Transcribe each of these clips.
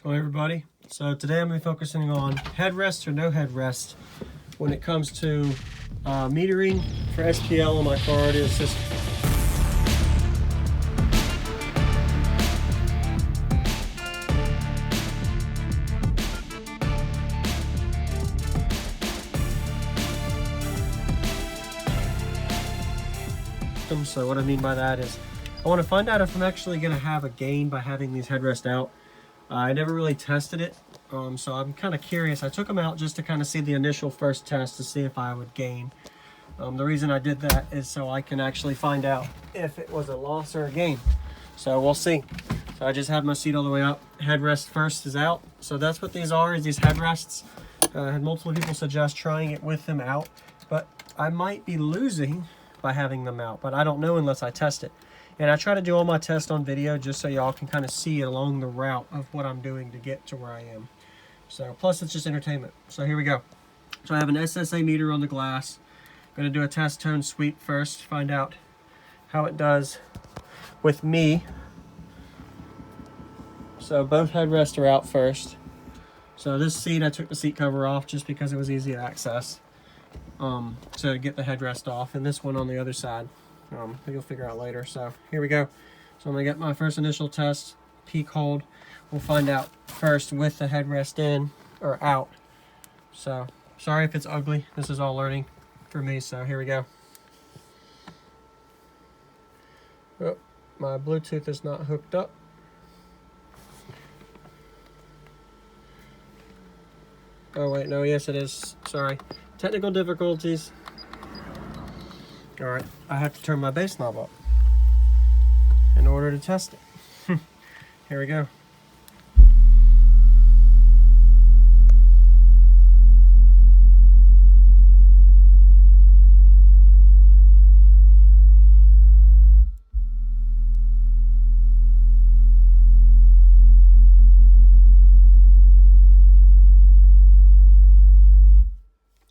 Hello everybody. So today I'm going to be focusing on headrest or no headrest when it comes to metering for SPL on my car audio system. So what I mean by that is I want to find out if I'm actually going to have a gain by having these headrests out. I never really tested it, so I'm kind of curious. I took them out just to kind of see the initial first test to see if I would gain. The reason I did that is so I can actually find out if it was a loss or a gain. So we'll see. So I just have my seat all the way up. Headrest first is out. So that's what these are, is these headrests. I had multiple people suggest trying it with them out, but I might be losing by having them out, but I don't know unless I test it. And I try to do all my tests on video just so y'all can kind of see along the route of what I'm doing to get to where I am. So plus it's just entertainment. So here we go. So I have an SSA meter on the glass. I'm going to do a test tone sweep first, find out how it does with me. So both headrests are out first. So this seat, I took the seat cover off just because it was easy to access to get the headrest off, and this one on the other side. You'll figure out later. So here we go. So I'm gonna get my first initial test, peak hold. We'll find out first with the headrest in or out. So sorry if it's ugly. This is all learning for me. So here we go. Oh, my Bluetooth is not hooked up. Oh wait, no, yes it is. Sorry. Technical difficulties. All right, I have to turn my bass knob up in order to test it. Here we go.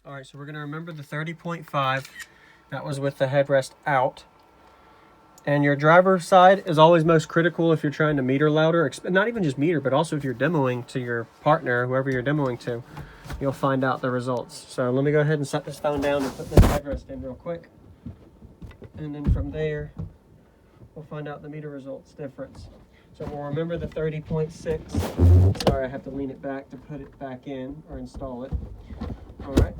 All right, so we're gonna remember the 30.5. That was with the headrest out. And your driver's side is always most critical if you're trying to meter louder. Not even just meter, but also if you're demoing to your partner, whoever you're demoing to, you'll find out the results. So let me go ahead and set this phone down and put this headrest in real quick. And then from there, we'll find out the meter results difference. So we'll remember the 30.6. Sorry, I have to lean it back to put it back in or install it. All right,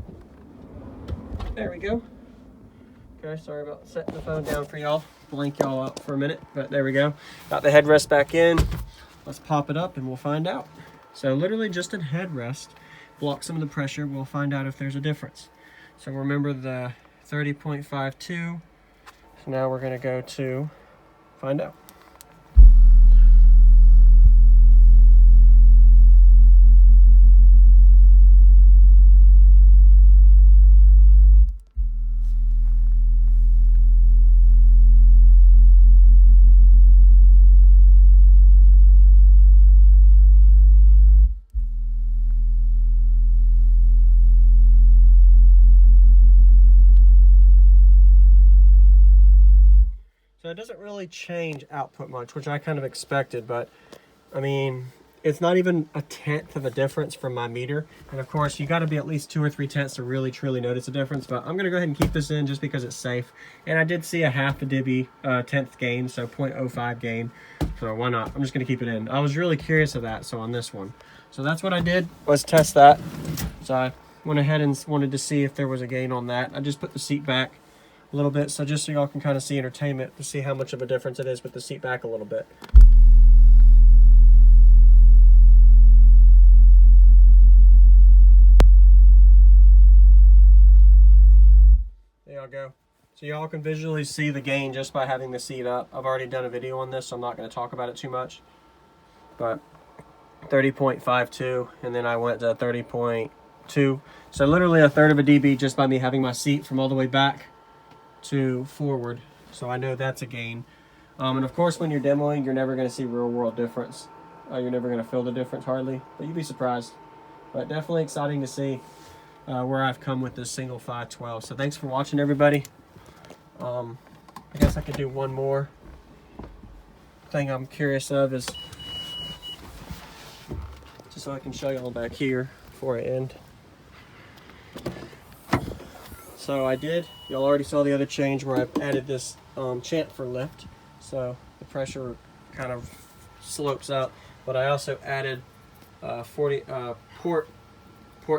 there we go. Okay, sorry about setting the phone down for y'all. Blank y'all out for a minute, but there we go. Got the headrest back in. Let's pop it up and we'll find out. So literally just a headrest blocks some of the pressure. We'll find out if there's a difference. So remember the 30.52. So now we're gonna go to find out. So it doesn't really change output much, which I kind of expected, but I mean, it's not even a tenth of a difference from my meter. And of course, you got to be at least 2 or 3 tenths to really truly notice a difference, but I'm going to go ahead and keep this in just because it's safe. And I did see a half a dB tenth gain, so 0.05 gain. So why not? I'm just going to keep it in. I was really curious of that, so on this one. So that's what I did, was test that. So I went ahead and wanted to see if there was a gain on that. I just put the seat back a little bit, so just so y'all can kind of see entertainment to see how much of a difference it is with the seat back a little bit. There y'all go. So y'all can visually see the gain just by having the seat up. I've already done a video on this, so I'm not going to talk about it too much. But 30.52, and then I went to 30.2. So literally a third of a dB just by me having my seat from all the way back to forward. So I know that's a gain. And of course, when you're demoing, you're never going to see real world difference. You're never going to feel the difference hardly, but you'd be surprised. But definitely exciting to see where I've come with this single 512. So thanks for watching, everybody. I guess I could do one more thing I'm curious of is so I can show y'all back here before I end. So y'all already saw the other change where I've added this chamfer lift, so the pressure kind of slopes out, but I also added 40 port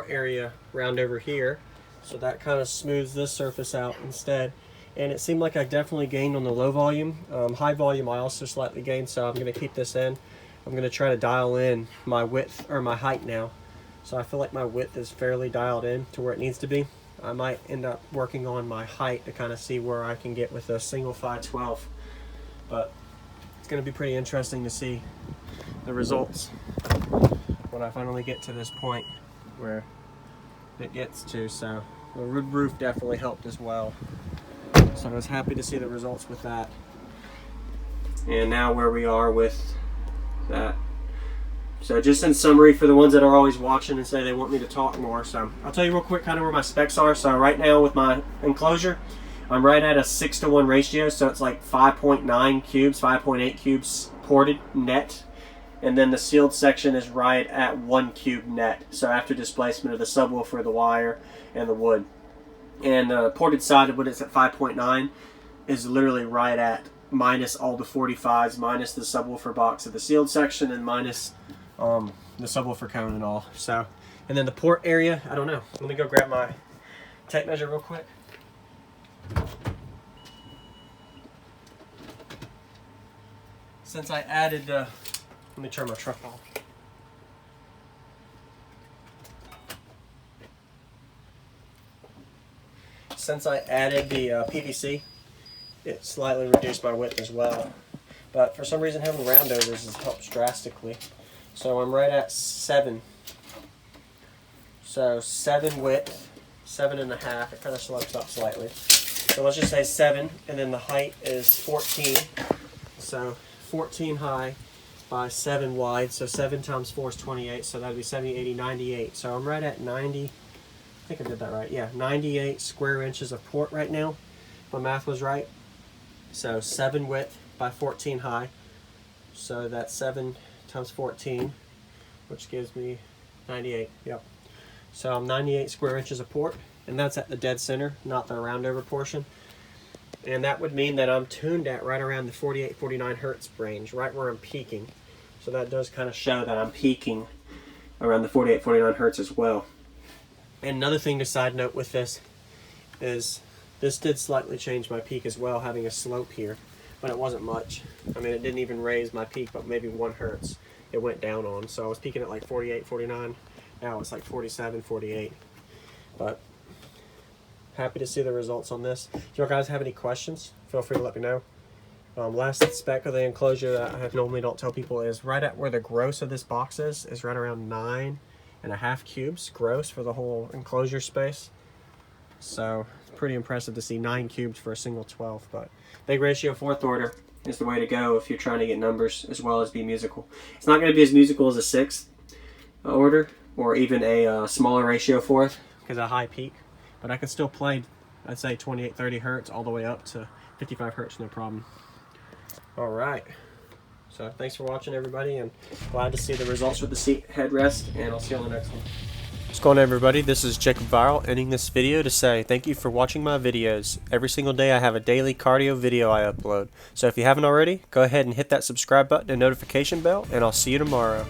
area round over here, so that kind of smooths this surface out instead. And it seemed like I definitely gained on the low volume. High volume I also slightly gained, so I'm going to keep this in. I'm going to try to dial in my width or my height now. So I feel like my width is fairly dialed in to where it needs to be. I might end up working on my height to kind of see where I can get with a single 512. But it's going to be pretty interesting to see the results when I finally get to this point where it gets to. So the wood roof definitely helped as well. So I was happy to see the results with that. And now where we are with that. So just in summary, for the ones that are always watching and say they want me to talk more, so I'll tell you real quick kind of where my specs are. So right now with my enclosure, I'm right at a 6-to-1 ratio, so it's like 5.9 cubes, 5.8 cubes ported net. And then the sealed section is right at 1 cube net, so after displacement of the subwoofer, the wire, and the wood. And the ported side of when it's at 5.9 is literally right at minus all the 45s, minus the subwoofer box of the sealed section, and minus the subwoofer cone and all. So, and then the port area, I don't know. Let me go grab my tape measure real quick. Since I added, let me turn my truck off. Since I added the PVC, it slightly reduced my width as well. But for some reason having roundovers has helped drastically. So I'm right at 7. So 7 width, 7.5. It kind of slopes up slightly. So let's just say 7, and then the height is 14. So 14 high by 7 wide. So 7 times 4 is 28. So that would be 70, 80, 98. So I'm right at 90. I think I did that right. Yeah, 98 square inches of port right now. My math was right. So 7 width by 14 high. So that's 7 times 14, which gives me 98. Yep. So I'm 98 square inches of port, and that's at the dead center, not the roundover portion. And that would mean that I'm tuned at right around the 48, 49 hertz range, right where I'm peaking. So that does kind of show that I'm peaking around the 48, 49 hertz as well. And another thing to side note with this is this did slightly change my peak as well, having a slope here, but it wasn't much. I mean, it didn't even raise my peak, but maybe 1 hertz it went down on. So I was peaking at like 48, 49. Now it's like 47, 48. But happy to see the results on this. If you guys have any questions, feel free to let me know. Last spec of the enclosure that I normally don't tell people is right at where the gross of this box is right around 9.5 cubes gross for the whole enclosure space. So it's pretty impressive to see 9 cubes for a single 12. But big ratio 4th order is the way to go if you're trying to get numbers as well as be musical. It's not going to be as musical as a 6th order or even a smaller ratio 4th because of high peak. But I can still play, I'd say 28, 30 hertz all the way up to 55 hertz, no problem. All right. So thanks for watching, everybody, and glad to see the results with the seat headrest, and I'll see you on the next one. What's going on, everybody? This is Jacob Viral, ending this video to say thank you for watching my videos. Every single day I have a daily cardio video I upload. So if you haven't already, go ahead and hit that subscribe button and notification bell, and I'll see you tomorrow.